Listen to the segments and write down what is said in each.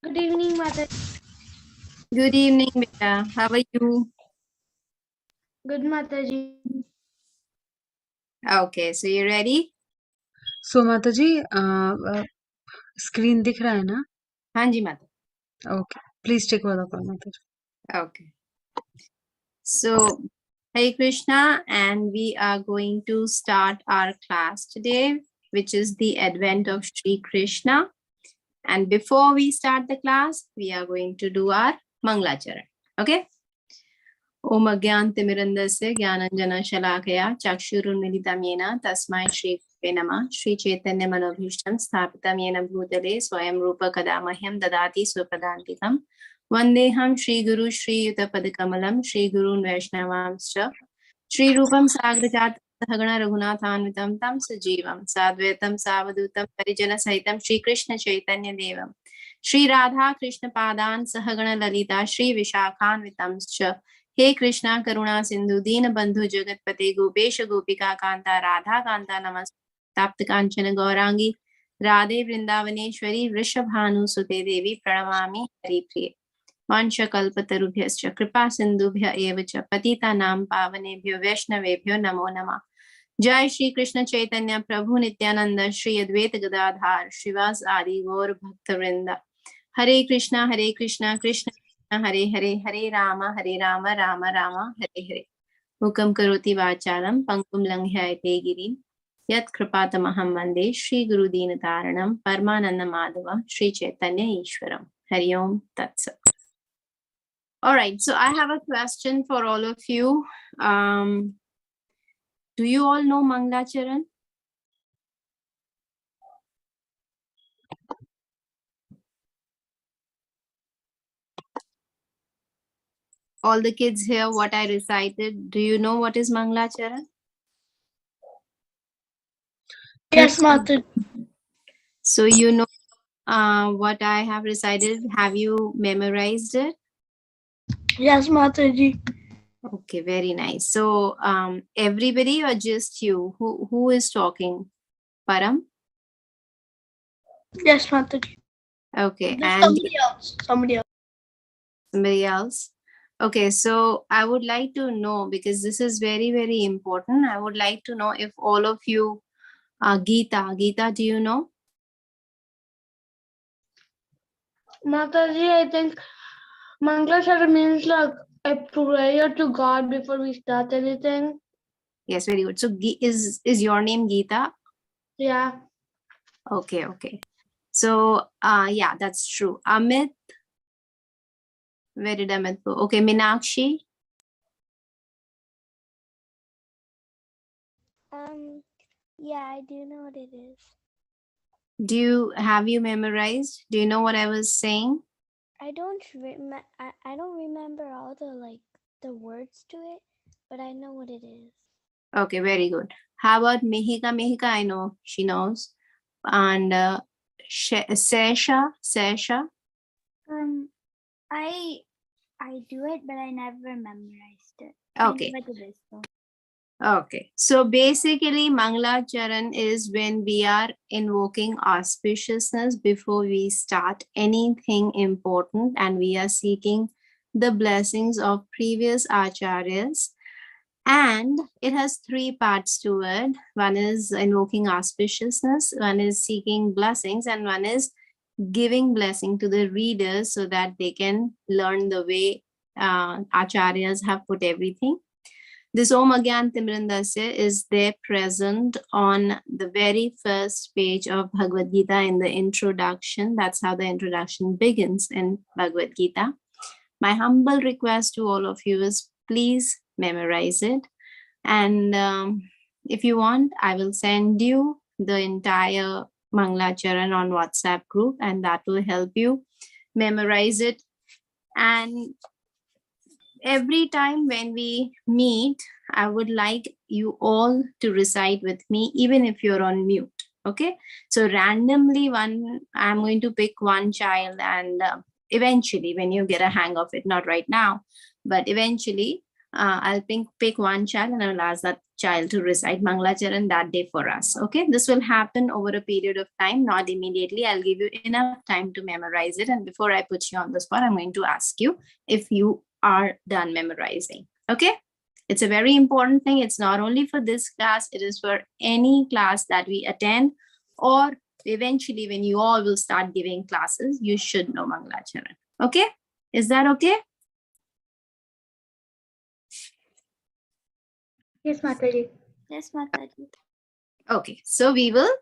Good evening, Mother. Good evening, Beta. How are you? Good Mataji. Okay, so you ready? सो माता जी screen दिख रहा है ना? हाँ जी, Mata. Okay, please take over the call Mata ji. Okay. So, Hare Krishna, and we are going to start our class today, which is the advent of Sri Krishna. And before we start the class, we are going to do our Manglacharan. Okay? Om Agyantimirandasya Gyananjana Shalakaya Chakshurunmilitam Yena Tasmai Shri Gurave Namah Shri Chaitanya Manobhishtam Sthapitam Yena Bhutale Swayam Rupa Kadamahyam Dadati Swapadantikam Vandeham Shri Guru Shri Yuta Padakamalam Shri Gurun Vaishnavamscha Shri Rupam Sagrajat Sahagana Raghunathanvitam Tam Sajivam Sadvaitam Savadutam Parijana Sahitam Shri Krishna Chaitanya Devam Shri Radha Krishna Padan Sahagana Lalita Shri Vishakhanvitamscha हे कृष्णा करुणा सिंधु दीन बंधु जगतपते गोपेश गोपिका कांता राधा कांता नमस्ताप्त कांचन गौरांगी राधे वृंदावनेश्वरी वृषभानुसुते देवी प्रणमामि हरिप्रिये वंशकल्पतरुभ्यश्च कृपा सिंधुभ्य एव च पतितानां पावनेभ्यो वैष्णवेभ्यो नमो नमः. जय श्री कृष्ण चैतन्य प्रभु नित्यानंद श्री अद्वैत गदाधार श्रीवास आदि गौर भक्तवृंद. हरे कृष्णा कृष्ण कृष्ण हरे हरे हरे राम राम राम हरे हरे. मुकं करोति वाचालं पंकुं लंघ्यते गिरिं यत् कृपातमहं वन्दे श्री गुरुदीनतारणं परमानन्दमाधवं श्री चैतन्य ईश्वरं. हरि ओम तत्सत्. All right, so I have a question for all of you. Do you all know Manglacharan? All the kids here, what I recited, do you know what is Manglacharan? Yes, Mataji. So you know what I have recited. Have you memorized it? Yes, Mataji. Okay, very nice. So everybody or just you? Who is talking? Param? Yes, Mataji. Okay, There's and somebody else. somebody else? Okay, so I would like to know, because this is very, very important. I would like to know if all of you Geeta, do you know? Mataji, I think Manglasara means like a prayer to God before we start anything. Yes, very good. So is your name Geeta? Yeah. Okay. So yeah, that's true. Amit, where did Amit go? Okay, Minakshi. Yeah, I do know what it is. Have you memorized? Do you know what I was saying? I don't remember all the words to it, but I know what it is. Okay, very good. How about Mihika? Mihika, I know she knows. And Sesha. I do it, but I never memorized it. Okay. What it is, though. Okay, so basically Manglacharan is when we are invoking auspiciousness before we start anything important, and we are seeking the blessings of previous acharyas. And it has three parts to it. One is invoking auspiciousness, one is seeking blessings, and one is giving blessing to the readers so that they can learn the way acharyas have put everything. This Om Agyan Timrandasya is there present on the very first page of Bhagavad Gita in the introduction. That's how the introduction begins in Bhagavad Gita. My humble request to all of you is please memorize it. And if you want, I will send you the entire Manglacharan on WhatsApp group, and that will help you memorize it. And every time when we meet, I would like you all to recite with me, even if you're on mute. Okay, so randomly I'm going to pick one child, and eventually when you get a hang of it, not right now, but eventually I'll pick one child and I'll ask that child to recite Mangalacharan that day for us. Okay, this will happen over a period of time, not immediately. I'll give you enough time to memorize it. And before I put you on the spot, I'm going to ask you if you are done memorizing. Okay, it's a very important thing. It's not only for this class, it is for any class that we attend, or eventually when you all will start giving classes, you should know Mangalacharan. Okay, is that okay? Yes, Mataji. Yes, Mataji. Okay, so we will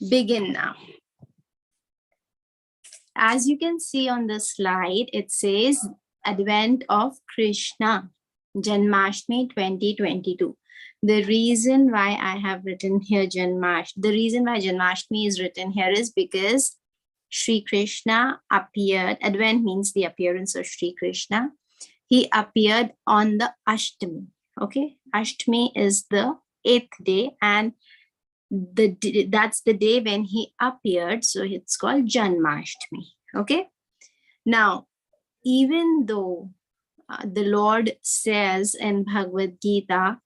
begin now. As you can see on the slide, it says Advent of Krishna, Janmashtami 2022. The reason why I have written here the reason why Janmashtami is written here is because Sri Krishna appeared. Advent means the appearance of Sri Krishna. He appeared on the Ashtami. Okay, Ashtami is the 8th day, and that's the day when he appeared, so it's called Janmashtami. Okay, now even though the Lord says in Bhagavad Gita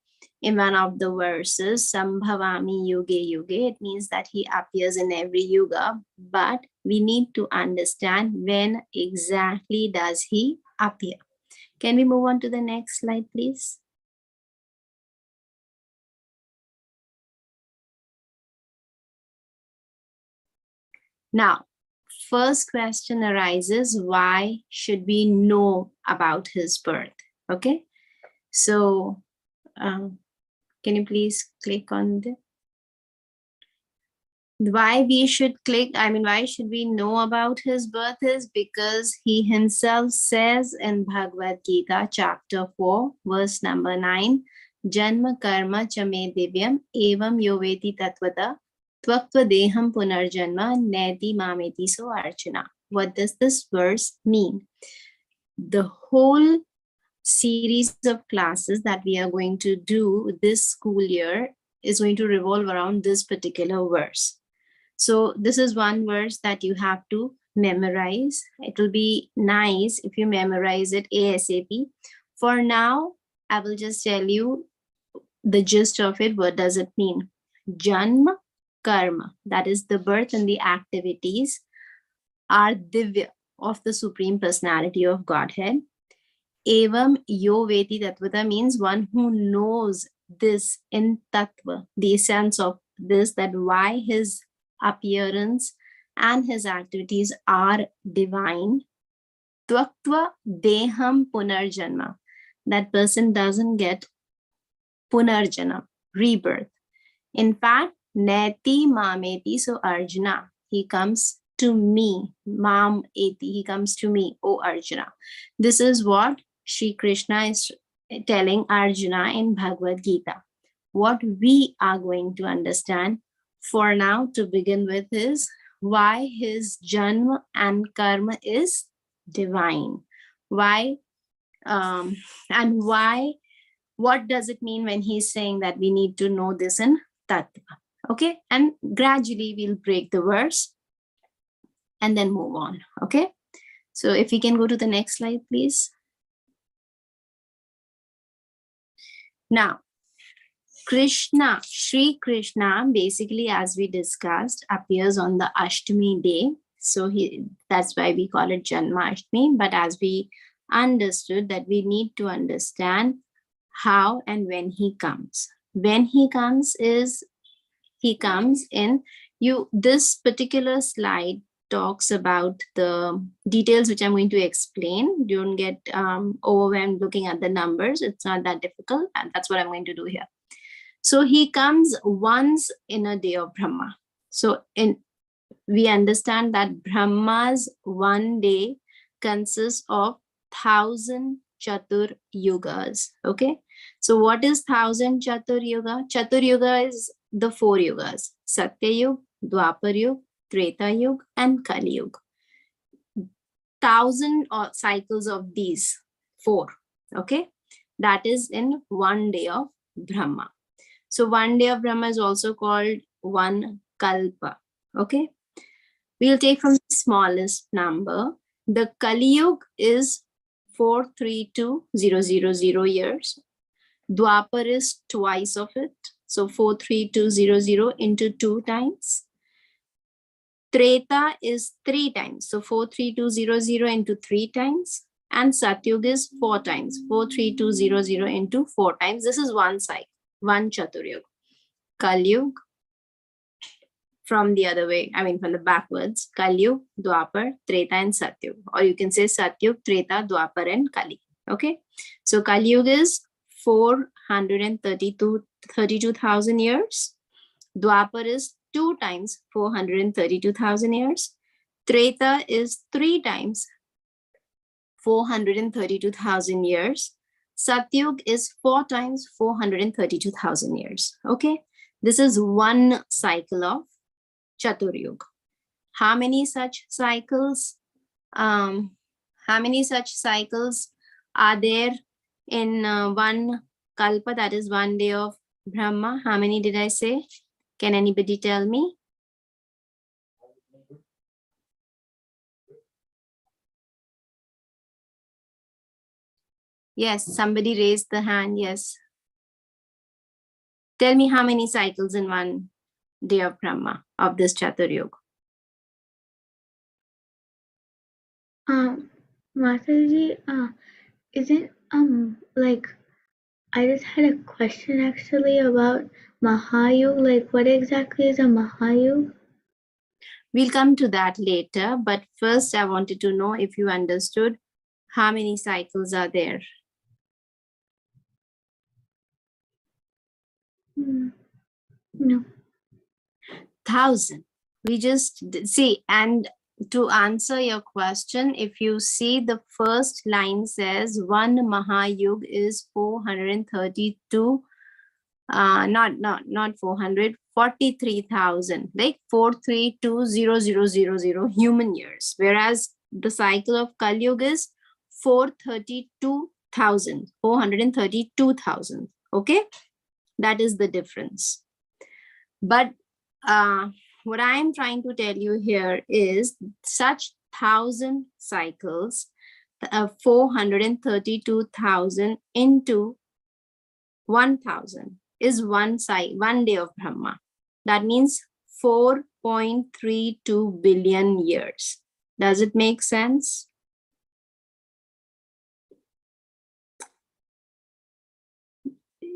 in one of the verses, Sambhavami Yuge Yuge, it means that he appears in every yuga, but we need to understand when exactly does he appear. Can we move on to the next slide, please? Now, first question arises, why should we know about his birth? Okay, so can you please click on the why we should why should we know about his birth is because he himself says in Bhagavad Gita chapter 4 verse number 9, Janma karma chame divyam evam yoveti tatvata tvaktva deham punarjanma neti mameti so archana. What does this verse mean? The whole series of classes that we are going to do this school year is going to revolve around this particular verse. So this is one verse that you have to memorize. It will be nice if you memorize it ASAP. For now, I will just tell you the gist of it. What does it mean? Janma karma, that is the birth and the activities, are divya, of the Supreme Personality of Godhead. Evam yo veti tatvata means one who knows this in tattva, the essence of this, that why his appearance and his activities are divine. Tvaktva deham punarjanma, that person doesn't get punarjana, rebirth. In fact, neti mameti, so Arjuna, he comes to me, mam eti, he comes to me, O Arjuna. This is what Sri Krishna is telling Arjuna in Bhagavad Gita. What we are going to understand for now to begin with is why his janma and karma is divine. Why and why, what does it mean when he's saying that we need to know this in tattva? Okay, and gradually we'll break the verse and then move on. Okay, so if we can go to the next slide, please. Now, Krishna, Sri Krishna, basically, as we discussed, appears on the Ashtami day. So that's why we call it Janmashtami. But as we understood that we need to understand how and when he comes. When he comes is, he comes in, this particular slide talks about the details which I'm going to explain. Don't get overwhelmed looking at the numbers. It's not that difficult, and that's what I'm going to do here. So he comes once in a day of Brahma. So we understand that Brahma's one day consists of 1,000 Chatur Yugas. Okay. So what is 1,000 Chatur Yuga? Chatur Yuga is the 4 yugas: Satya Yuga, Dwapar Yuga, Treta Yuga, and Kali Yuga. 1,000 cycles of these 4. Okay. That is in one day of Brahma. So one day of Brahma is also called one kalpa. Okay. We'll take from the smallest number. The Kali Yuga is 432,000 years. Dwapar is twice of it. So 43200 into 2 times. Treta is 3 times. So 43200 into 3 times. And Satyug is 4 times. 43200 into 4 times. This is one cycle, one Chaturyug. Kalyug from the other way, I mean from the backwards. Kalyug, Dwapar, Treta and Satyug. Or you can say Satyug, Treta, Dwapar and Kali. Okay. So Kalyug is 432,000 years. Dwapar is 2 times 432,000 years. Treta is 3 times 432,000 years. Satyug is 4 times 432,000 years. Okay. This is one cycle of Chaturyug. How many such cycles? How many such cycles are there in one kalpa, that is 1 day of Brahma? How many did I say? Can anybody tell me? Yes, somebody raised the hand. Yes. Tell me how many cycles in 1 day of Brahma of this Chaturyug. Mataji, isn't like I just had a question actually about Mahayug. Like, what exactly is a Mahayug? We'll come to that later, but first I wanted to know if you understood how many cycles are there. No. 1,000. We just see, and to answer your question, if you see the first line says 1 Mahayug is 432, not 400, 43,000, like 432,000 human years, whereas the cycle of Kali Yuga is 432,000. Okay, that is the difference. But what I am trying to tell you here is such 1,000 cycles, 432,000 into 1,000 is one day of Brahma. That means 4.32 billion years. Does it make sense?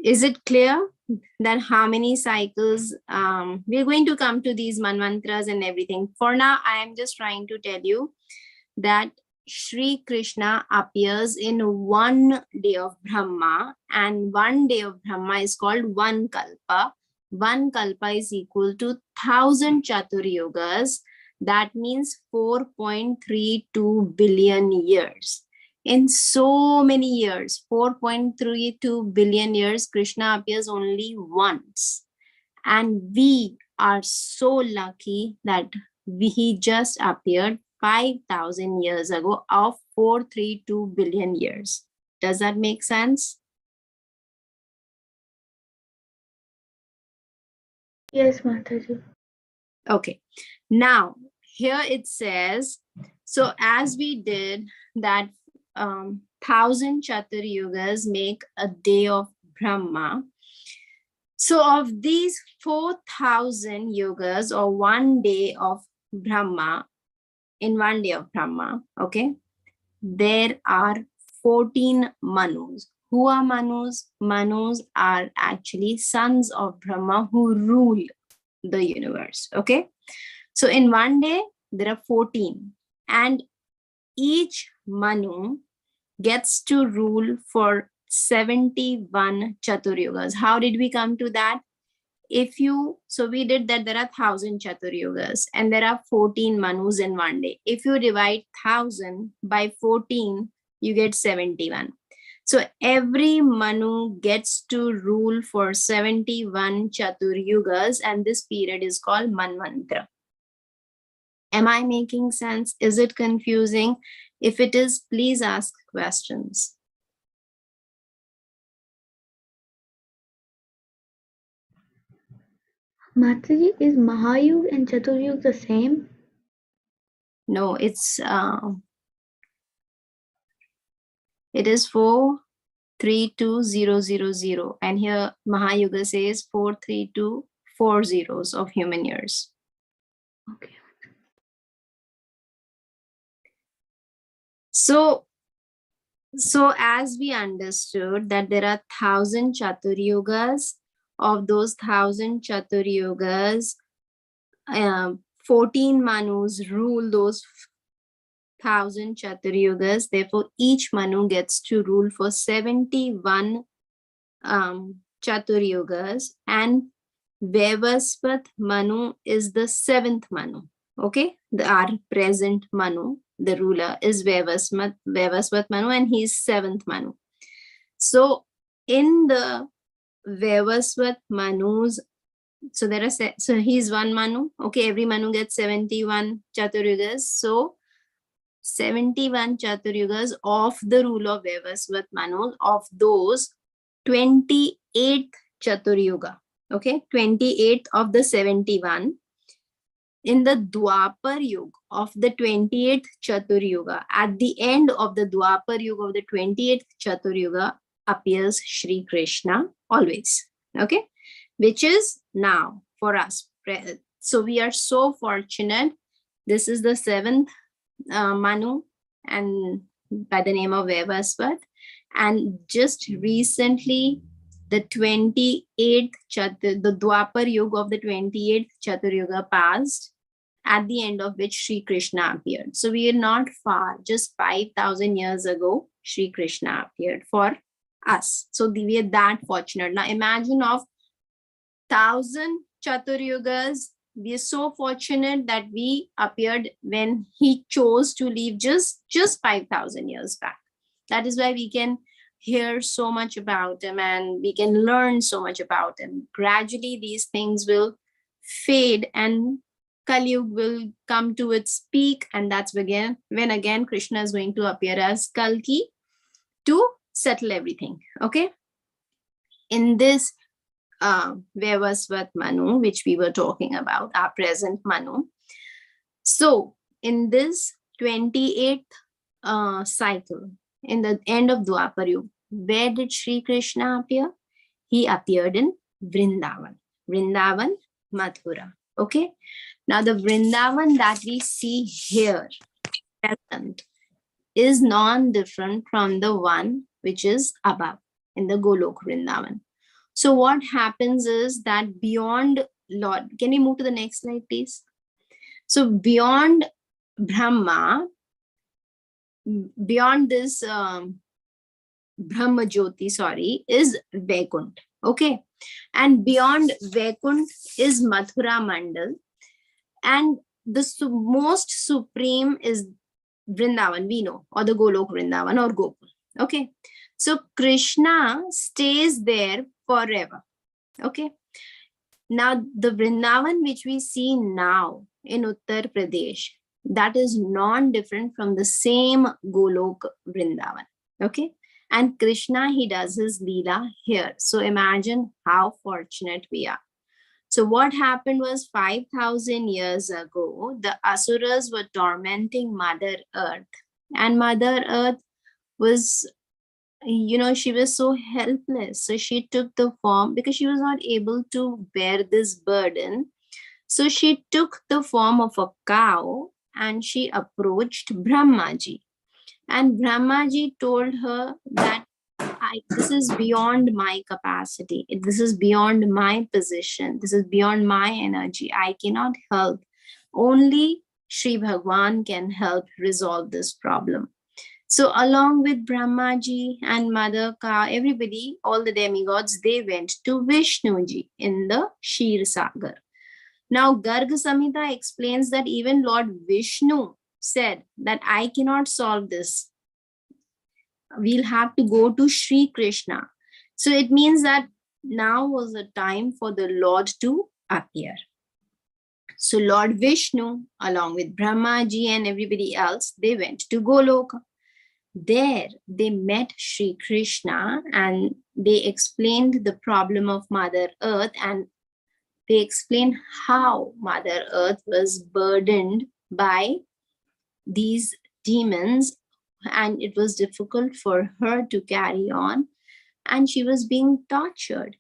Is it clear that how many cycles? We're going to come to these manvantras and everything. For now, I am just trying to tell you that Shri Krishna appears in 1 day of Brahma, and 1 day of Brahma is called 1 kalpa. 1 kalpa is equal to 1,000 Chaturyugas. That means 4.32 billion years. In so many years, 4.32 billion years, Krishna appears only once. And we are so lucky that he just appeared 5,000 years ago of 432 billion years. Does that make sense? Yes, Mataji. Okay. Now, here it says, so as we did that 1,000 Chaturyugas make a day of Brahma. So of these 4,000 yugas or 1 day of Brahma, in 1 day of Brahma, okay, there are 14 Manus. Who are Manus? Manus are actually sons of Brahma who rule the universe, okay? So in 1 day, there are 14, and each Manu gets to rule for 71 Chaturyugas. How did we come to that? So we did that there are 1,000 Chaturyugas and there are 14 Manus in 1 day. If you divide 1,000 by 14, you get 71. So every Manu gets to rule for 71 Chaturyugas, and this period is called Manvantara. Am I making sense? Is it confusing? If it is, please ask questions. Mataji, is Mahayug and Chaturyug the same? No, it is for 32000. And here Mahayuga says 432, 4 zeros of human years. Okay. So as we understood that there are 1,000 Chaturyugas, of those 1,000 Chaturyugas, 14 Manus rule those 1,000 Chaturyugas. Therefore, each Manu gets to rule for 71 Chaturyugas, and Vevasvat Manu is the 7th Manu. Okay, our present Manu, the ruler, is Vevasvat Manu, and he's 7th Manu. So in the Vevasvat Manus, so there are so he's 1 Manu. Okay, every Manu gets 71 Chaturyugas. So 71 Chaturyugas of the rule of Vevasvat Manu, of those 28th Chaturyuga. Okay, 28th of the 71. In the Dwapar Yuga of the 28th Chaturyuga, at the end of the Dwapar Yuga of the 28th Chaturyuga appears Shri Krishna always. Okay, which is now for us. So we are so fortunate. This is the 7th Manu, and by the name of Vevasvat. And just recently, the 28th the Dwapar Yuga of the 28th Chaturyuga passed, at the end of which Sri Krishna appeared. So we are not far, just 5,000 years ago, Sri Krishna appeared for us. So we are that fortunate. Now imagine of 1,000 Chaturyugas, we are so fortunate that we appeared when he chose to leave just 5,000 years back. That is why we can hear so much about him and we can learn so much about him. Gradually, these things will fade and Kali Yuga will come to its peak, and that's when again Krishna is going to appear as Kalki to settle everything. Okay, in this Vevasvat Manu, which we were talking about, our present Manu. So in this 28th cycle, in the end of Dwapar Yuga, where did Sri Krishna appear? He appeared in Vrindavan, Mathura. Okay, now the Vrindavan that we see here present is non-different from the one which is above in the Golok Vrindavan. So what happens is that beyond Lord, can we move to the next slide, please? So beyond Brahma, beyond this Brahma Jyoti, is Vaikunt. Okay, and beyond Vaikunt is Mathura Mandal, and the most supreme is Vrindavan, we know, or the Golok Vrindavan or Gokul. Okay, so Krishna stays there forever. Okay, now the Vrindavan which we see now in Uttar Pradesh, that is non-different from the same Golok Vrindavan. Okay, and Krishna, he does his Leela here. So imagine how fortunate we are. So what happened was 5,000 years ago, the Asuras were tormenting Mother Earth, and Mother Earth was, she was so helpless. So she took the form, because she was not able to bear this burden. So she took the form of a cow and she approached Brahmaji. And Brahmaji told her that this is beyond my capacity. This is beyond my position. This is beyond my energy. I cannot help. Only Sri Bhagwan can help resolve this problem. So along with Brahmaji and Mother Ka, everybody, all the demigods, they went to Vishnuji in the Shir Sagar. Now Garga Samhita explains that even Lord Vishnu said that I cannot solve this. We'll have to go to Sri Krishna. So it means that now was the time for the Lord to appear. So Lord Vishnu, along with Brahmaji and everybody else, they went to Goloka. There they met Sri Krishna and they explained the problem of Mother Earth, and they explained how Mother Earth was burdened by these demons and it was difficult for her to carry on. and she was being tortured.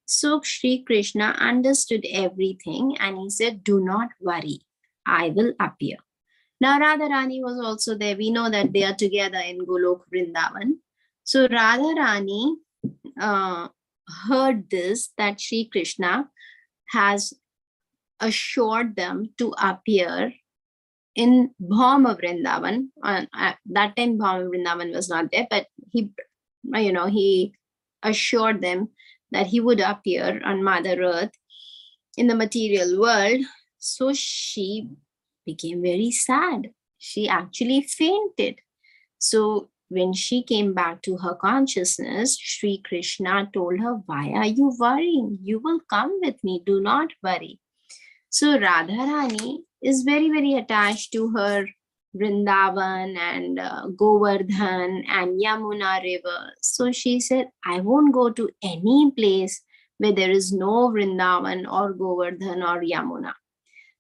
So Sri Krishna understood everything and he said, do not worry, I will appear. Now Radharani was also there. We know that they are together in Golok Vrindavan. So Radharani heard this, that Sri Krishna has assured them to appear in Bhauma Vrindavan. That time Bhauma Vrindavan was not there, but he assured them that he would appear on Mother Earth in the material world. So she became very sad. She actually fainted. So when she came back to her consciousness, Sri Krishna told her, why are you worrying? You will come with me. Do not worry. So Radharani is very, very attached to her Vrindavan and Govardhan and Yamuna river. So she said, I won't go to any place where there is no Vrindavan or Govardhan or Yamuna.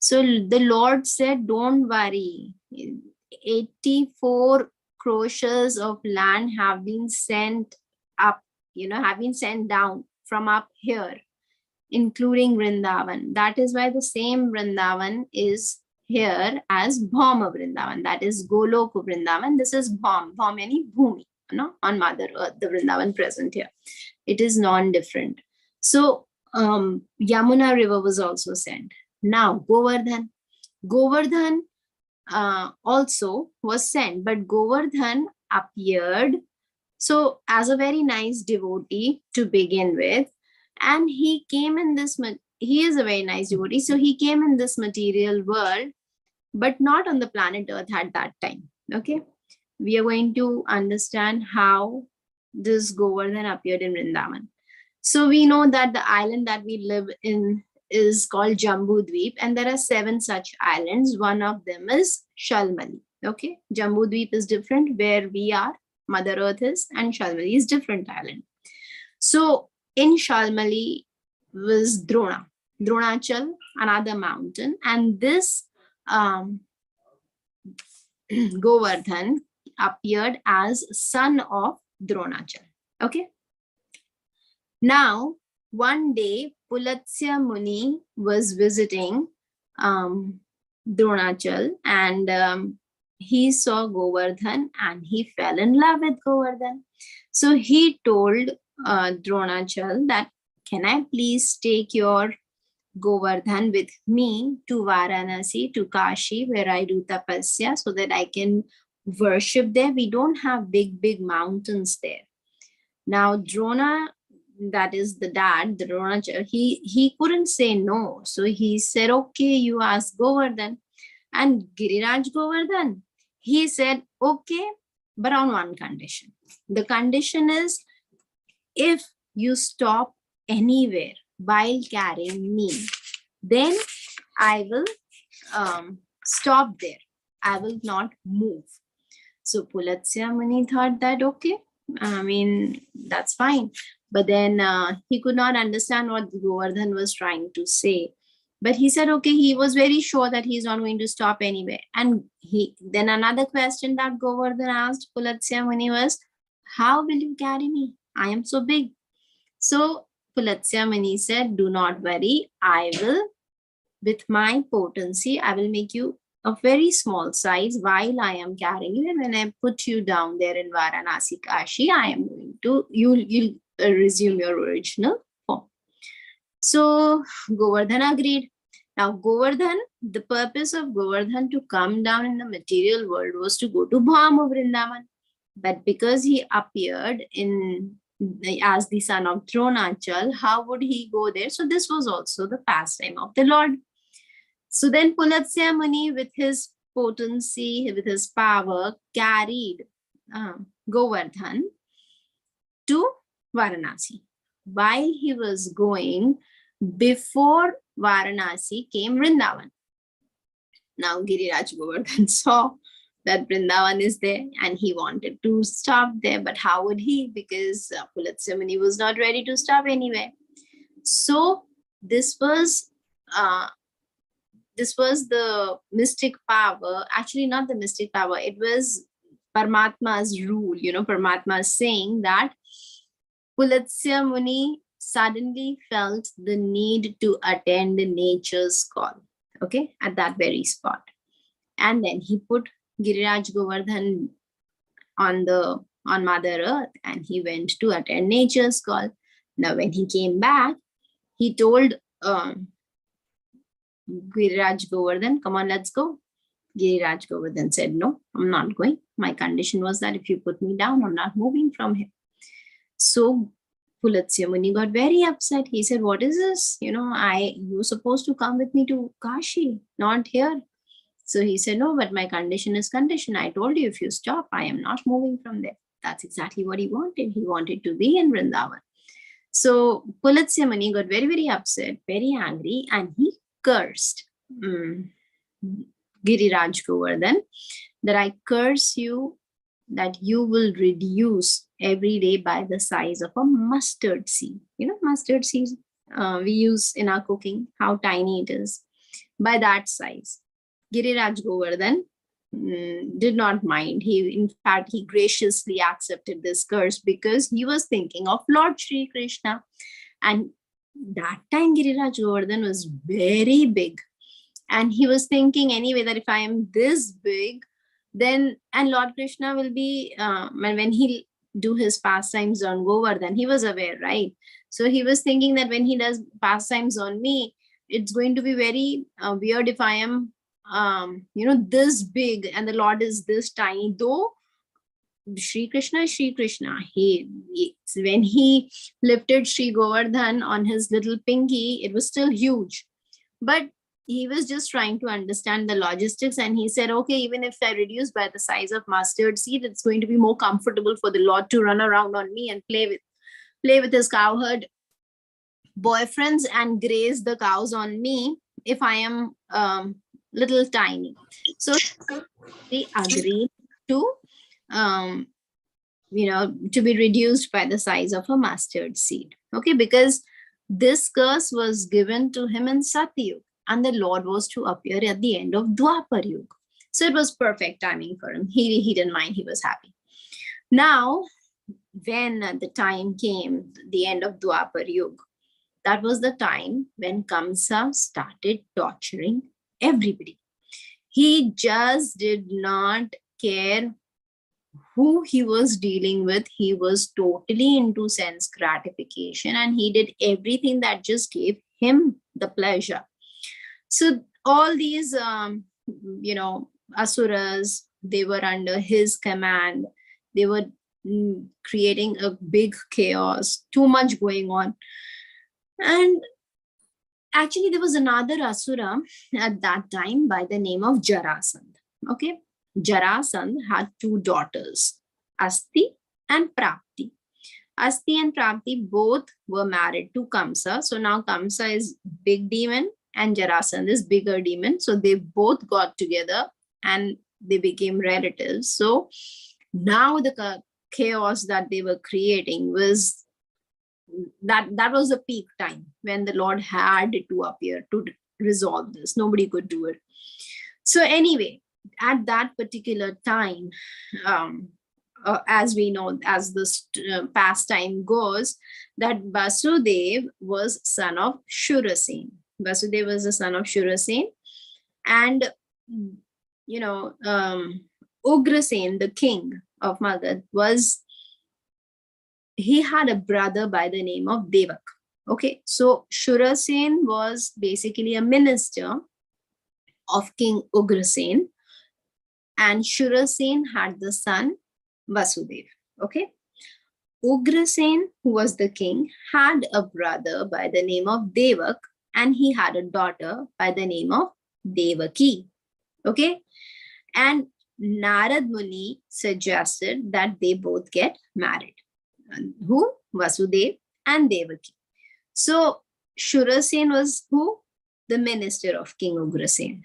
So the Lord said, don't worry. 84 crores of land have been sent up, have been sent down from up here, including Vrindavan. That is why the same Vrindavan is here as Bhauma Vrindavan. That is Golok Vrindavan. This is Bhaum. Bhaum meaning Bhumi, on Mother Earth, the Vrindavan present here. It is non-different. So Yamuna river was also sent. Now Govardhan. Govardhan also was sent, but Govardhan appeared so as a very nice devotee to begin with, and he came in this, he is a very nice devotee, so he came in this material world, but not on the planet Earth at that time. Okay, we are going to understand how this Govardhan appeared in Vrindavan. So we know that the island that we live in is called Jambu Dweep, and there are 7 such islands. One of them is Shalmali. Okay, Jambu Dweep is different where we are, Mother Earth is, and Shalmali is different island. So in Shalmali was Dronachal, another mountain, and this Govardhan appeared as son of Dronachal. Okay. Now, one day, Pulatsya Muni was visiting Dronachal, and he saw Govardhan and he fell in love with Govardhan. So he told Dronachal that, can I please take your Govardhan with me to Varanasi, to Kashi, where I do tapasya, so that I can worship there. We don't have big mountains there. Now Drona, that is the dad, the Dronachal, he couldn't say no. So he said, okay, you ask Govardhan. And Giriraj Govardhan, he said, okay, but on one condition. The condition is, if you stop anywhere while carrying me, then I will stop there. I will not move. So Pulatsya Muni thought that, okay, I mean, that's fine. But then he could not understand what Govardhan was trying to say. But he said, okay, he was very sure that he's not going to stop anywhere. And then another question that Govardhan asked Pulatsya Muni was, how will you carry me? I am so big. So Pulatsya Muni said, do not worry. I will, with my potency, I will make you a very small size while I am carrying you. And when I put you down there in Varanasi, Kashi, I am going to, you'll resume your original form. So Govardhan agreed. Now Govardhan, the purpose of Govardhan to come down in the material world was to go to Bhauma Vrindavan. But because he appeared as the son of Dronachal, how would he go there? So this was also the pastime of the Lord. So then Pulatsya Muni, with his potency, with his power, carried Govardhan to Varanasi. While he was going, before Varanasi came Vrindavan. Now Giriraj Govardhan saw that Vrindavan is there and he wanted to stop there, but how would he? Because Pulatsya Muni was not ready to stop anywhere. So this was the mystic power, actually not the mystic power, it was Paramatma's rule. Paramatma is saying that Pulatsya Muni suddenly felt the need to attend nature's call, okay, at that very spot. And then he put Giriraj Govardhan on Mother Earth, and he went to attend nature's call. Now, when he came back, he told Giriraj Govardhan, come on, let's go. Giriraj Govardhan said, no, I'm not going. My condition was that if you put me down, I'm not moving from here. So Pulatsya Muni got very upset. He said, what is this? You're supposed to come with me to Kashi, not here. So he said, no, but my condition is condition. I told you, if you stop, I am not moving from there. That's exactly what he wanted. He wanted to be in Vrindavan. So Pulatsya Muni got very, very upset, very angry, and he cursed Giriraj Govardhan that I curse you that you will reduce every day by the size of a mustard seed. Mustard seeds we use in our cooking, how tiny it is. By that size. Giriraj Govardhan did not mind. In fact, he graciously accepted this curse because he was thinking of Lord Shri Krishna. And that time Giriraj Govardhan was very big. And he was thinking anyway that if I am this big, then, and Lord Krishna will be, when he'll do his pastimes on Govardhan, he was aware, right? So he was thinking that when he does pastimes on me, it's going to be very weird if I am, this big and the Lord is this tiny. Though Shri Krishna is Shri Krishna. When he lifted Shri Govardhan on his little pinky, it was still huge. But he was just trying to understand the logistics, and he said, okay, even if I reduce by the size of mustard seed, it's going to be more comfortable for the Lord to run around on me and play with his cowherd boyfriends and graze the cows on me if I am little tiny. So they agreed to to be reduced by the size of a mustard seed, okay, because this curse was given to him in Satyug, and the Lord was to appear at the end of Dwapar Yuga. So it was perfect timing for him. He didn't mind. He was happy. Now, when the time came, the end of Dwapar Yuga, that was the time when Kamsa started torturing everybody. He just did not care who he was dealing with. He was totally into sense gratification, and he did everything that just gave him the pleasure. So all these, asuras, they were under his command. They were creating a big chaos, too much going on. And actually, there was another asura at that time by the name of Jarasandh. Okay, Jarasandh had two daughters, Asti and Prapti. Asti and Prapti both were married to Kamsa. So now Kamsa is big demon and Jarasandh is bigger demon. So they both got together and they became relatives. So now the chaos that they were creating was that was the peak time when the Lord had to appear to resolve this. Nobody could do it. So anyway, at that particular time, as we know, as this pastime goes, that Vasudev was son of Shurasen. Vasudev was the son of Shurasen, and Ugrasen, the king of Magad, he had a brother by the name of Devak. Okay, so Shurasen was basically a minister of King Ugrasen, and Shurasen had the son Vasudev. Okay, Ugrasen, who was the king, had a brother by the name of Devak, and he had a daughter by the name of Devaki. Okay, and Narad Muni suggested that they both get married. Who? Vasudev and Devaki. So Shurasen was who? The minister of King Ugrasen.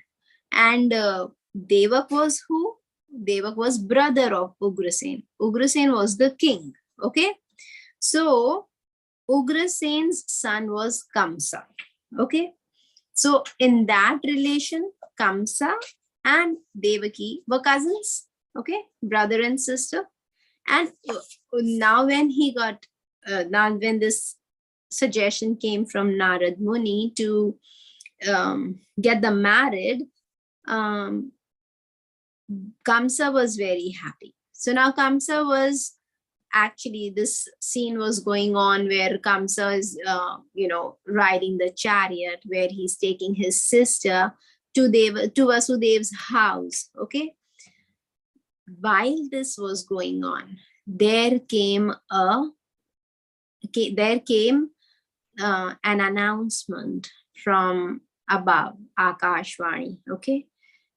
And Devak was who? Devak was brother of Ugrasen. Ugrasen was the king. Okay. So Ugrasen's son was Kamsa. Okay. So in that relation, Kamsa and Devaki were cousins. Okay. Brother and sister. And now when he got now when this suggestion came from Narad Muni to get them married, Kamsa was very happy. So now Kamsa was actually, this scene was going on where Kamsa is, riding the chariot where he's taking his sister to Vasudev's house. Okay. While this was going on, there came an announcement from above, Akashvani. Okay.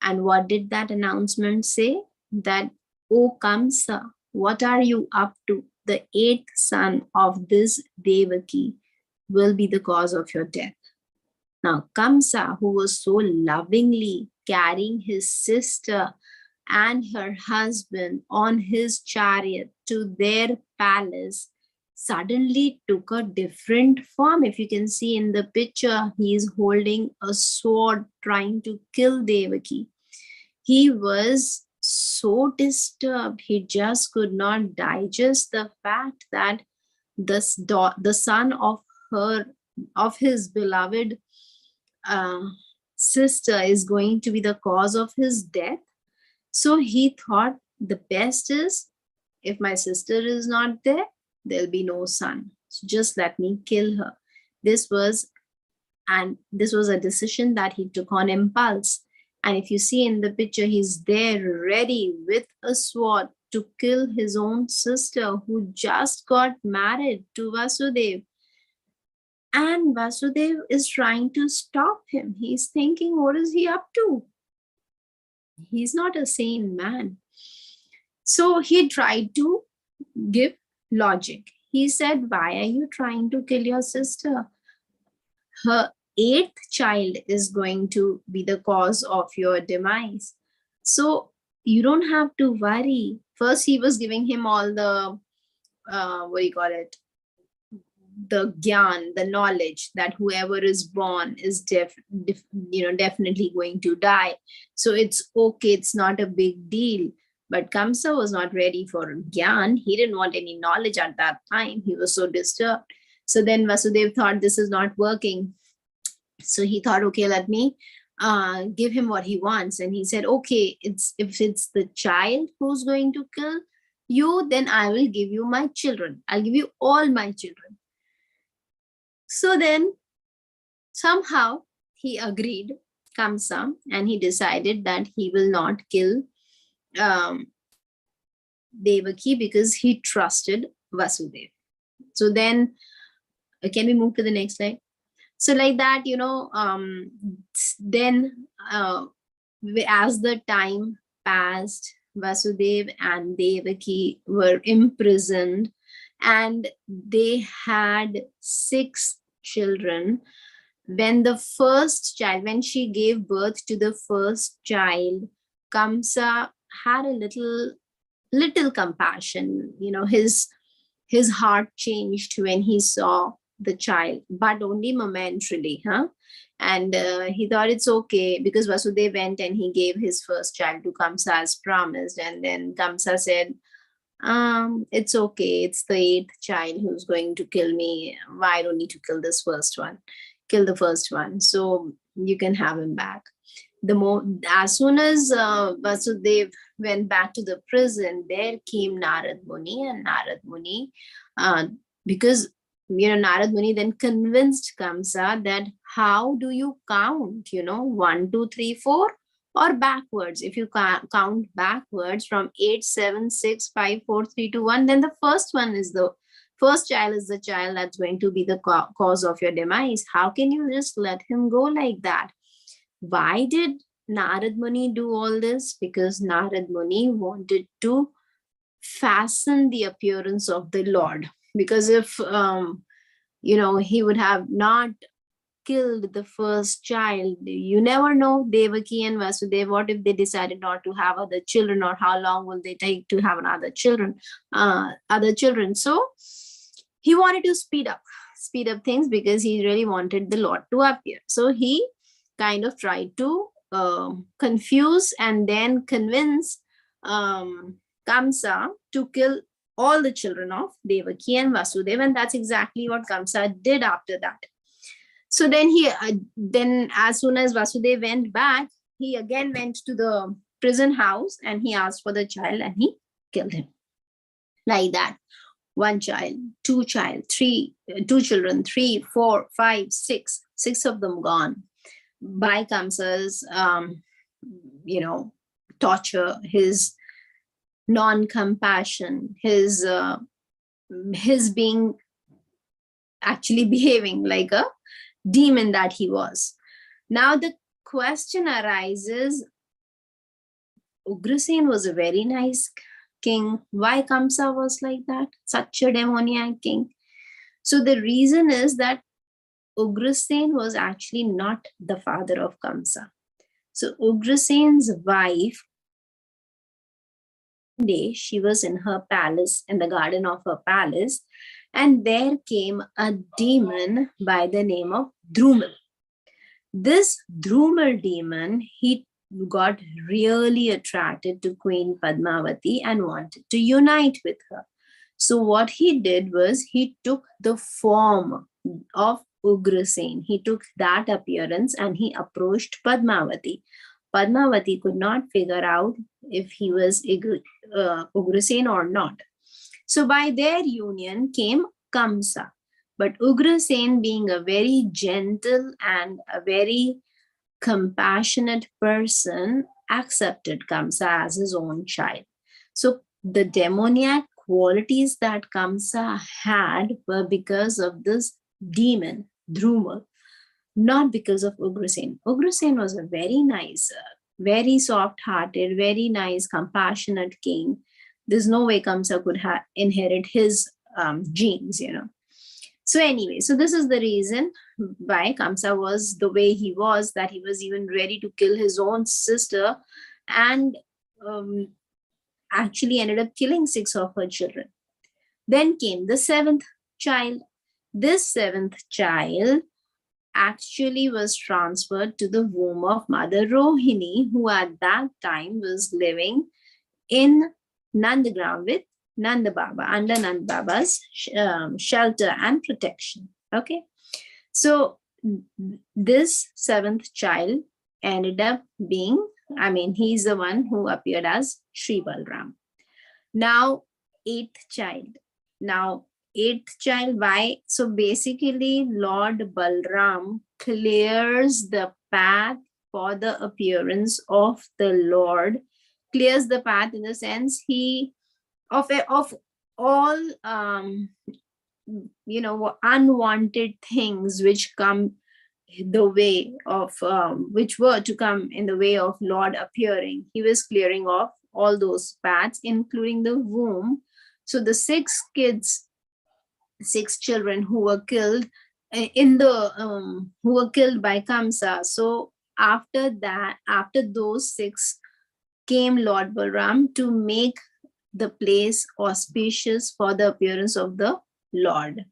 And what did that announcement say? That, O Kamsa, what are you up to? The 8th son of this Devaki will be the cause of your death. Now, Kamsa, who was so lovingly carrying his sister and her husband on his chariot to their palace, suddenly took a different form. If you can see in the picture, he is holding a sword trying to kill Devaki. He was so disturbed. He just could not digest the fact that the son of his beloved sister is going to be the cause of his death. So he thought the best is, if my sister is not there, there'll be no son. So just let me kill her. This was a decision that he took on impulse. And if you see in the picture, he's there ready with a sword to kill his own sister who just got married to Vasudev. And Vasudev is trying to stop him. He's thinking, what is he up to? He's not a sane man. So he tried to give logic. He said, why are you trying to kill your sister? Her 8th child is going to be the cause of your demise. So you don't have to worry. First, he was giving him all the, the gyan, the knowledge that whoever is born is definitely going to die. So it's okay, it's not a big deal. But Kamsa was not ready for gyan. He didn't want any knowledge at that time. He was so disturbed. So then Vasudev thought this is not working. So he thought, okay, let me give him what he wants. And he said, okay, if it's the child who's going to kill you, then I will give you my children. I'll give you all my children. So then somehow he agreed, Kamsa, and he decided that he will not kill Devaki because he trusted Vasudev. So then, can we move to the next slide? So like that, then as the time passed, Vasudev and Devaki were imprisoned and they had 6 children. When she gave birth to the first child, Kamsa had a little compassion. His heart changed when he saw the child, but only momentarily, and he thought it's okay, because Vasudev went and he gave his first child to Kamsa as promised, and then Kamsa said, it's okay, it's the 8th child who's going to kill me. Why don't need to kill the first one, so you can have him back. As soon as Vasudev went back to the prison, there came Narad Muni, and Narad Muni, because Narad Muni then convinced Kamsa that how do you count, 1, 2, 3, 4, or backwards. If you count backwards from 8, 7, 6, 5, 4, 3, 2, 1, then the first child is the child that's going to be the cause of your demise. How can you just let him go like that? Why did Narad Muni do all this? Because Narad Muni wanted to fasten the appearance of the Lord. Because if, he would have not killed the first child, you never know, Devaki and Vasudev, what if they decided not to have other children, or how long will they take to have other children? So he wanted to speed up things, because he really wanted the Lord to appear. So he kind of tried to confuse and then convince Kamsa to kill all the children of Devaki and Vasudeva, and that's exactly what Kamsa did after that. So then as soon as Vasudeva went back, he again went to the prison house and he asked for the child and he killed him. Like that. One child, two children, 3, 4, 5, 6, 6 of them gone by Kamsa's, torture, his non-compassion, his being actually behaving like a demon that he was. Now the question arises, Ugrasen was a very nice king. Why Kamsa was like that? Such a demoniac king. So the reason is that Ugrasen was actually not the father of Kamsa. So Ugrasen's wife, one day she was in her palace, in the garden of her palace, and there came a demon by the name of Drumal. This Drumal demon, he got really attracted to Queen Padmavati and wanted to unite with her. So what he did was he took the form of Ugrasen. He took that appearance and he approached Padmavati. Padmavati could not figure out if he was Ugrasen or not. So by their union came Kamsa. But Ugrasen, being a very gentle and a very compassionate person, accepted Kamsa as his own child. So the demoniac qualities that Kamsa had were because of this demon, Druma, not because of Ugrasen. Ugrasen was a very nice, very soft-hearted, very nice, compassionate king. There's no way Kamsa could inherit his genes, So anyway, so this is the reason why Kamsa was the way he was, that he was even ready to kill his own sister and actually ended up killing 6 of her children. Then came the 7th child. This 7th child actually was transferred to the womb of Mother Rohini, who at that time was living in Nandagram with Nanda Baba, under Nanda Baba's shelter and protection. Okay. So this 7th child ended up being, he's the one who appeared as Sri Balram. Now, 8th child. Now, 8th child, why? So basically, Lord Balram clears the path for the appearance of the Lord, clears the path in the sense of all unwanted things which come the way of which were to come in the way of Lord appearing. He was clearing off all those paths, including the womb. So the 6 children who were killed who were killed by Kamsa. So after those 6 came Lord Balram to make the place auspicious for the appearance of the Lord.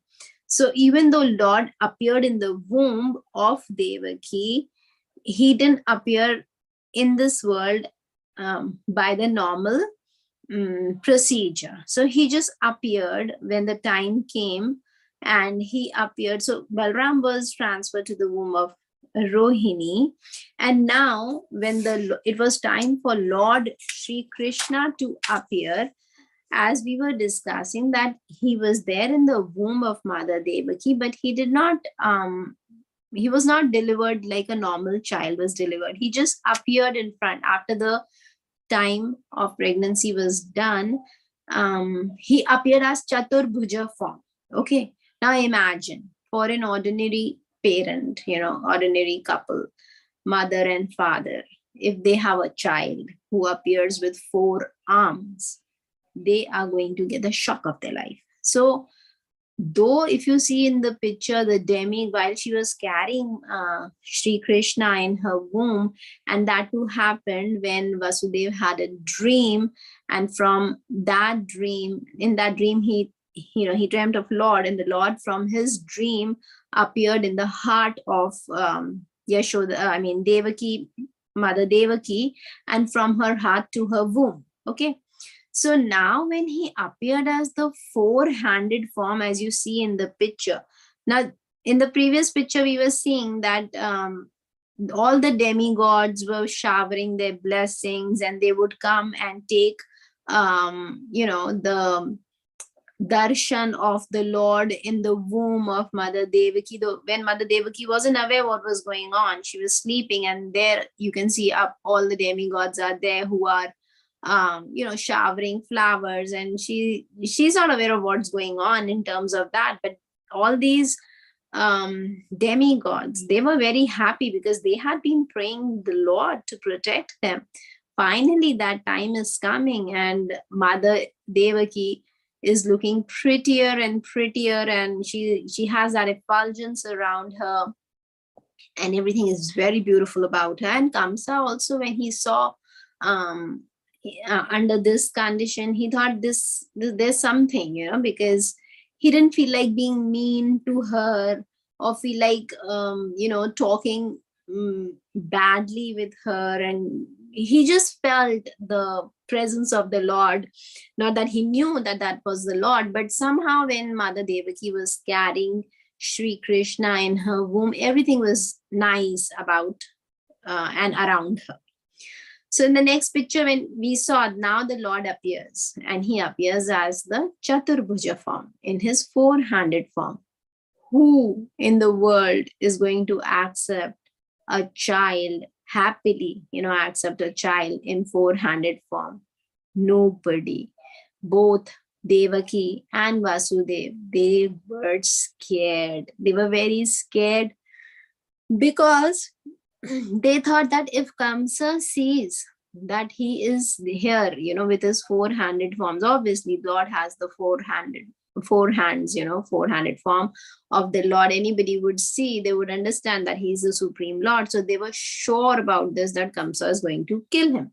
So even though Lord appeared in the womb of Devaki, he didn't appear in this world by the normal procedure. So he just appeared when the time came and he appeared. So Balram was transferred to the womb of Rohini, and now when it was time for Lord Sri Krishna to appear, as we were discussing, that he was there in the womb of Mother Devaki, but he did not he was not delivered like a normal child was delivered. He just appeared in front after the time of pregnancy was done. He appeared as Chaturbhuja form. Okay, now imagine for an ordinary parent, ordinary couple, mother and father, if they have a child who appears with 4 arms, they are going to get the shock of their life. So though if you see in the picture, the demi, while she was carrying Sri Krishna in her womb, and that too happened when Vasudeva had a dream, and from that dream, he dreamt of Lord, and the Lord from his dream appeared in the heart of Yashoda, Devaki, Mother Devaki, and from her heart to her womb. Okay. So now when he appeared as the four-handed form, as you see in the picture, now in the previous picture we were seeing that all the demigods were showering their blessings, and they would come and take the darshan of the Lord in the womb of Mother Devaki. Though when Mother Devaki wasn't aware what was going on, she was sleeping, and there you can see up all the demigods are there who are showering flowers, and she's not aware of what's going on in terms of that. But all these demigods, they were very happy because they had been praying the Lord to protect them. Finally that time is coming, and Mother Devaki is looking prettier and prettier, and she has that effulgence around her, and everything is very beautiful about her. And Kamsa also, when he saw under this condition, he thought there's something, because he didn't feel like being mean to her or feel like talking badly with her, and he just felt the presence of the Lord. Not that he knew that that was the Lord, but somehow when Mother Devaki was carrying Sri Krishna in her womb, everything was nice about and around her. So in the next picture, when we saw, now the Lord appears, and he appears as the Chaturbhuja form, in his four-handed form. Who in the world is going to accept a child happily, accept a child in four-handed form? Nobody. Both Devaki and Vasudev, they were scared. They were very scared because they thought that if Kamsa sees that he is here, with his four-handed forms, obviously Lord has the four hands, four-handed form of the Lord. Anybody would see, they would understand that he's the Supreme Lord. So they were sure about this, that Kamsa is going to kill him.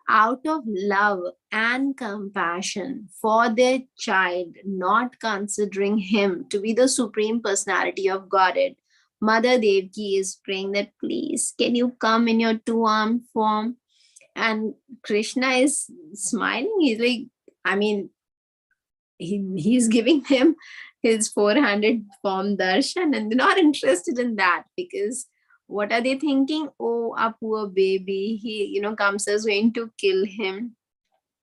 Out of love and compassion for their child, not considering him to be the Supreme Personality of Godhead, Mother Devaki is praying that, please, can you come in your two-armed form? And Krishna is smiling. He's like, he's giving him his four-handed form darshan, and they're not interested in that, because what are they thinking? Oh, a poor baby, he Kamsa is going to kill him.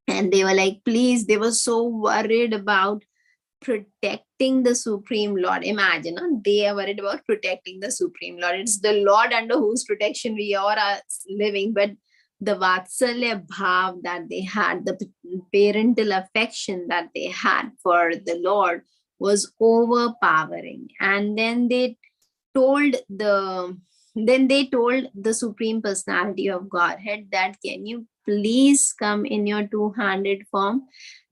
And they were like, please, they were so worried about protecting the Supreme Lord. Imagine, they are worried about protecting the Supreme Lord. It's the Lord under whose protection we all are living, but the Vatsalya Bhav that they had, the parental affection that they had for the Lord was overpowering. And then they told the Supreme Personality of Godhead that, can you please come in your two-handed form?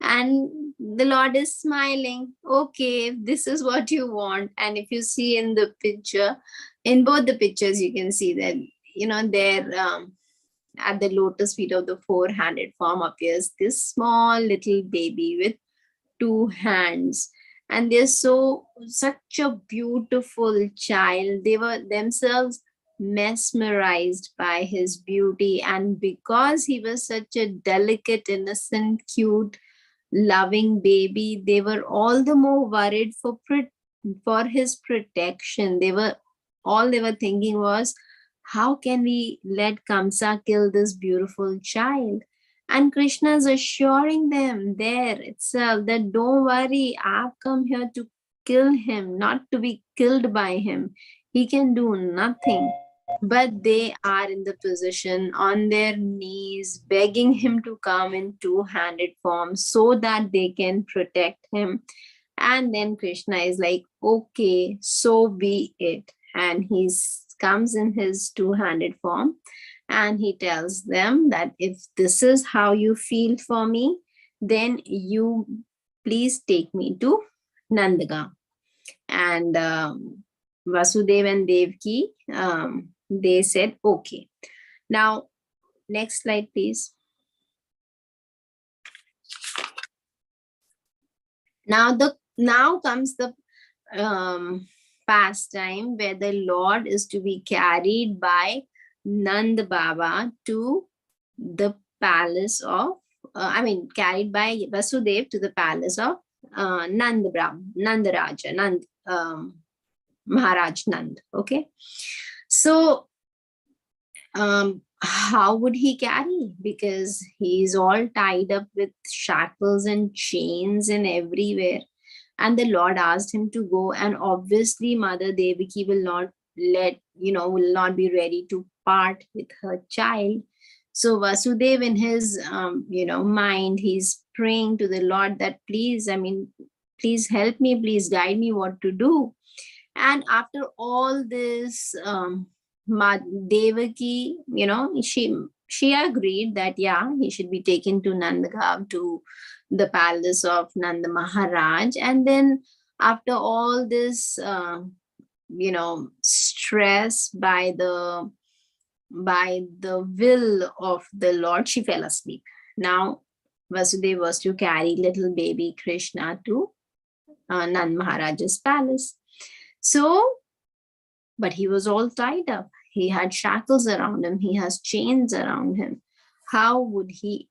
And the Lord is smiling. Okay, if this is what you want. And if you see in the picture, in both the pictures, you can see that, there at the lotus feet of the four-handed form appears this small little baby with two hands. And they're such a beautiful child. They were themselves mesmerized by his beauty. And because he was such a delicate, innocent, cute, loving baby, they were all the more worried for his protection. They were thinking was, how can we let Kamsa kill this beautiful child? And Krishna is assuring them there itself that, don't worry, I've come here to kill him, not to be killed by him. He can do nothing. But they are in the position on their knees, begging him to come in two-handed form so that they can protect him. And then Krishna is like, okay, so be it. And he comes in his two-handed form, and he tells them that, if this is how you feel for me, then you please take me to Nandagam. And Vasudeva and Devaki, they said, okay. Now, next slide, please. Now comes the pastime where the Lord is to be carried by Nand Baba to the palace of carried by Vasudev to the palace of Nandaraja, Maharaj Nand. Okay. So how would he carry? Because he's all tied up with shackles and chains and everywhere. And the Lord asked him to go, and obviously Mother Devaki will not will not be ready to part with her child. So Vasudev, in his mind, he's praying to the Lord that please help me, please guide me what to do. And after all this, Devaki, she agreed that he should be taken to Nandagaon, to the palace of Nanda Maharaj. And then after all this stress by the will of the Lord, she fell asleep. Now Vasudeva was to carry little baby Krishna to Nand Maharaj's palace. So, but he was all tied up. He had shackles around him. He has chains around him. How would he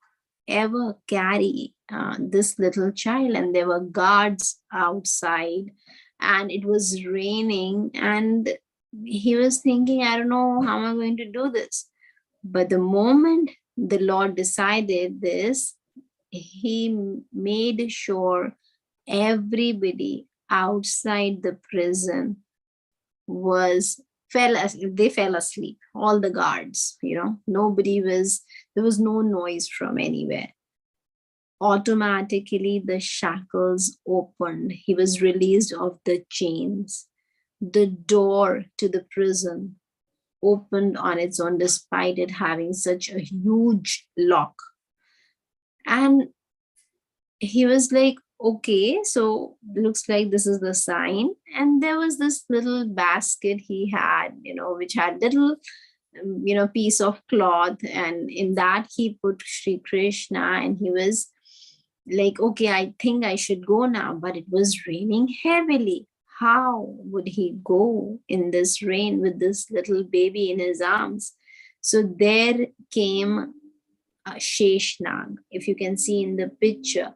ever carry this little child? And there were guards outside, and it was raining, and he was thinking, I don't know how am I going to do this. But the moment the Lord decided this, he made sure everybody outside the prison fell asleep. All the guards, nobody was, there was no noise from anywhere. Automatically the shackles opened. He was released of the chains. The door to the prison opened on its own, despite it having such a huge lock. And he was like, okay, so looks like this is the sign. And there was this little basket he had, which had little, piece of cloth. And in that he put Sri Krishna, and he was like, okay, I think I should go now. But it was raining heavily. How would he go in this rain with this little baby in his arms? So there came Sheshnag. If you can see in the picture,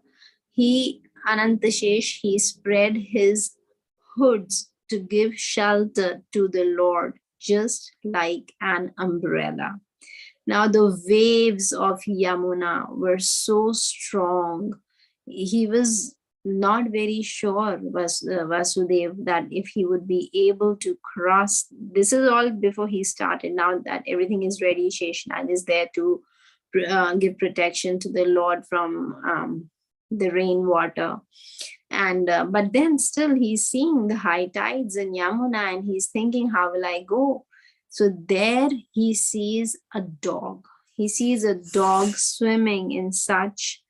Anantashesh, he spread his hoods to give shelter to the Lord, just like an umbrella. Now the waves of Yamuna were so strong. He was not very sure, Vasudev, that if he would be able to cross. This is all before he started. Now that everything is ready, Sheshnag is there to give protection to the Lord from the rainwater. And but then still he's seeing the high tides in Yamuna, and he's thinking, how will I go? So there he sees a dog. He sees a dog swimming in such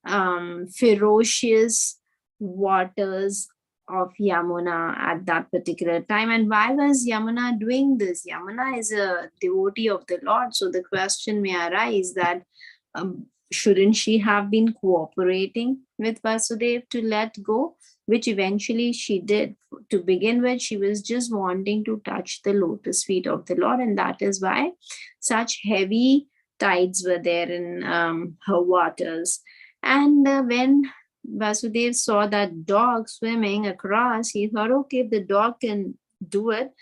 ferocious waters of Yamuna at that particular time. And why was Yamuna doing this? Yamuna is a devotee of the Lord. So the question may arise that shouldn't she have been cooperating with Vasudev to let go, which eventually she did. To begin with, she was just wanting to touch the lotus feet of the Lord, and that is why such heavy tides were there in her waters. And when Vasudev saw that dog swimming across, he thought, okay, if the dog can do it,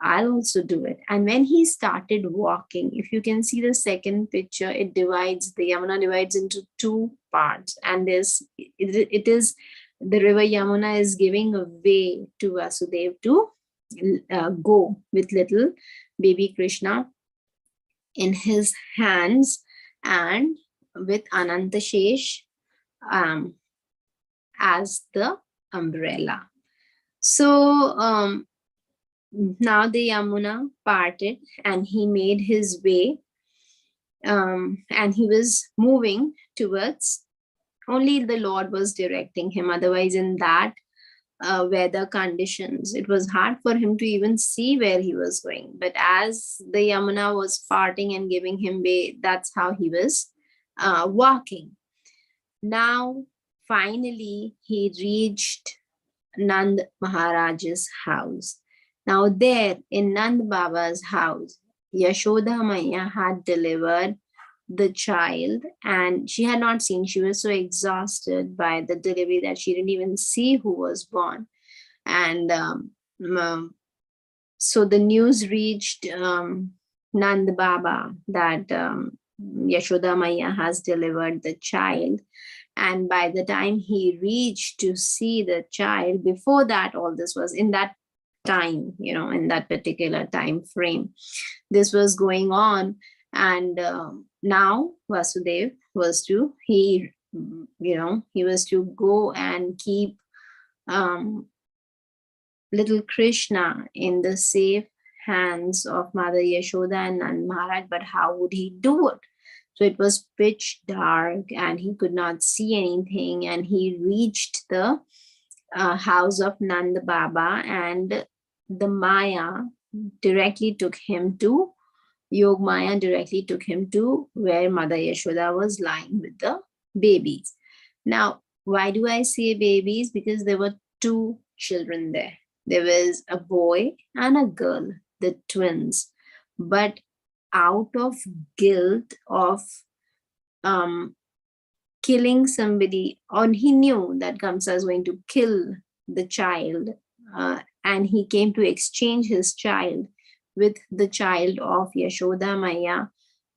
I'll also do it. And when he started walking, if you can see the second picture, the Yamuna divides into two parts. And it is the river Yamuna is giving a way to Vasudev to go with little baby Krishna in his hands, and with Anantashesh as the umbrella. So now the Yamuna parted, and he made his way, and he was moving towards, only the Lord was directing him. Otherwise, in that weather conditions, it was hard for him to even see where he was going. But as the Yamuna was parting and giving him way, that's how he was walking. Now, finally, he reached Nand Maharaj's house. Now there in Nand Baba's house, Yashoda Maya had delivered the child, and she had not seen, she was so exhausted by the delivery that she didn't even see who was born. And so the news reached Nand Baba that Yashoda Maya has delivered the child. And by the time he reached to see the child, before that, all this was in that time, in that particular time frame, this was going on. And now Vasudev was to, he was to go and keep little Krishna in the safe hands of Mother Yashoda and Nand Maharaj. But how would he do it? So it was pitch dark and he could not see anything. And he reached the house of Nand Baba, and the Maya directly took him to, Yog Maya directly took him to where Mother Yashoda was lying with the babies. Now, why do I say babies? Because there were two children there. There was a boy and a girl, the twins. But out of guilt of killing somebody, or he knew that Kamsa is going to kill the child, and he came to exchange his child with the child of Yashoda Maya.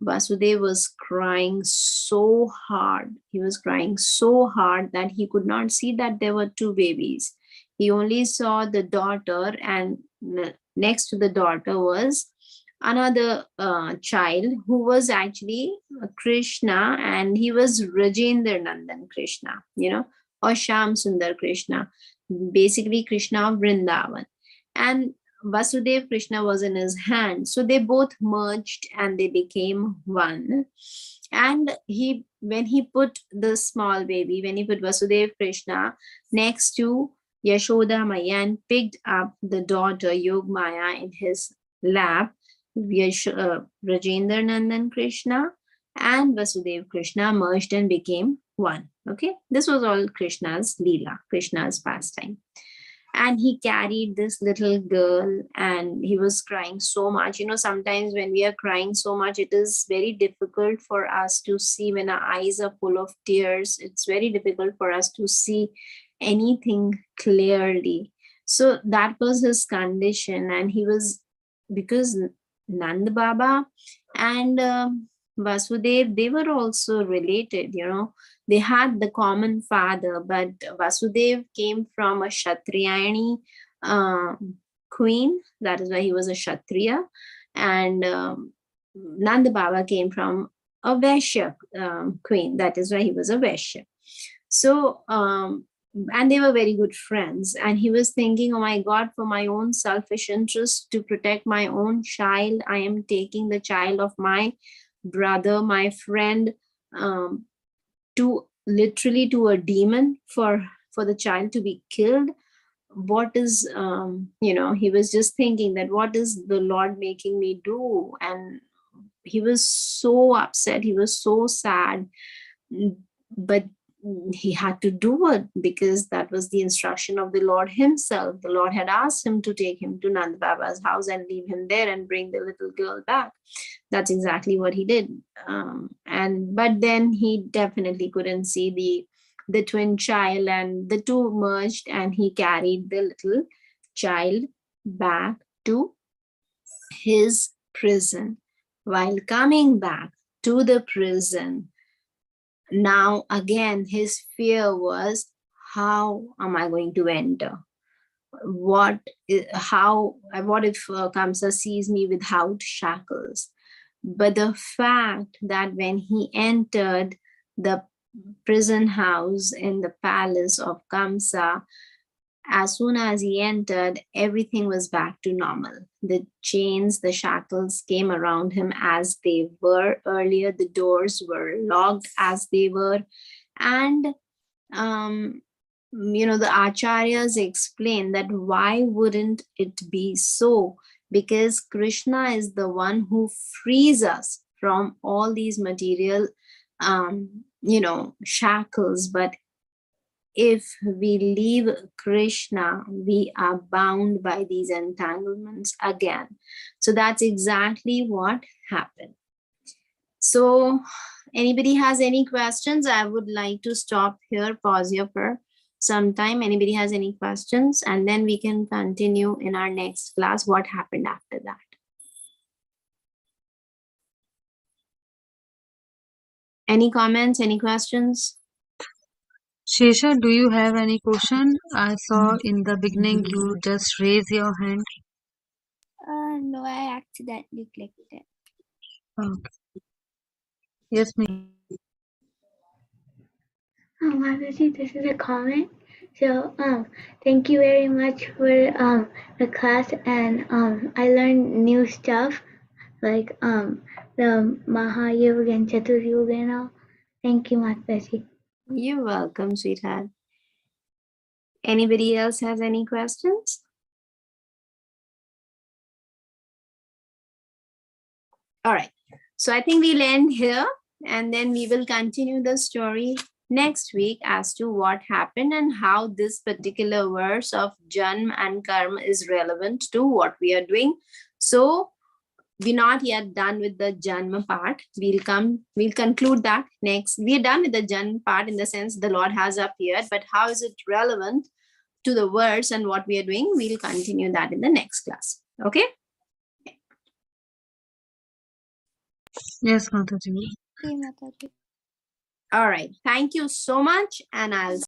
Vasudev was crying so hard. He was crying so hard that he could not see that there were two babies. He only saw the daughter, and next to the daughter was another child who was actually Krishna, and he was Rajendra Nandan Krishna, or Sham Sundar Krishna, basically Krishna of Vrindavan. And Vasudev Krishna was in his hand. So they both merged and they became one. And when he put the small baby, when he put Vasudev Krishna next to Yashoda Maya and picked up the daughter Yog Maya in his lap, Rajendra Nandan Krishna and Vasudev Krishna merged and became one. Okay, this was all Krishna's Leela, Krishna's pastime. And he carried this little girl and he was crying so much. Sometimes when we are crying so much, it is very difficult for us to see. When our eyes are full of tears, it's very difficult for us to see anything clearly. So that was his condition. And he was, because Nand Baba and Vasudev, they were also related, they had the common father, but Vasudev came from a Kshatriyani queen. That is why he was a Kshatriya. And Nand Baba came from a Vaishya queen. That is why he was a Vaishya. So, and they were very good friends. And he was thinking, oh my God, for my own selfish interest, to protect my own child, I am taking the child of my brother, my friend, to literally to a demon for the child to be killed. What is, he was just thinking that what is the Lord making me do? And he was so upset. He was so sad. But he had to do it because that was the instruction of the Lord himself. The Lord had asked him to take him to Nand Baba's house and leave him there and bring the little girl back. That's exactly what he did. But then he definitely couldn't see the twin child, and the two merged, and he carried the little child back to his prison. While coming back to the prison, now again his fear was, how am I going to enter? What if Kamsa sees me without shackles? But the fact that when he entered the prison house in the palace of Kamsa, as soon as he entered, everything was back to normal. The chains, the shackles came around him as they were earlier. The doors were locked as they were. And, the acharyas explain that why wouldn't it be so? Because Krishna is the one who frees us from all these material, shackles. But if we leave Krishna, we are bound by these entanglements again. So that's exactly what happened. So anybody has any questions? I would like to stop here, pause here for some time. Anybody has any questions? And then we can continue in our next class. What happened after that? Any comments, any questions? Shesha, do you have any question? I saw in the beginning you just raise your hand. No, I accidentally clicked it. Okay. Yes, ma'am. Mataji, this is a comment. So, thank you very much for the class, and I learned new stuff like the Mahayuga and Chaturyuga and all. Thank you, Mataji. You're welcome, sweetheart. Anybody else has any questions? All right. So I think we'll end here and then we will continue the story next week as to what happened and how this particular verse of Janm and Karma is relevant to what we are doing. So we're not yet done with the Janma part. We'll conclude that next. We're done with the Janma part in the sense the Lord has appeared, but how is it relevant to the verse and what we are doing? We'll continue that in the next class. Okay. Yes, Mataji. Okay, Mataji. All right. Thank you so much. And I'll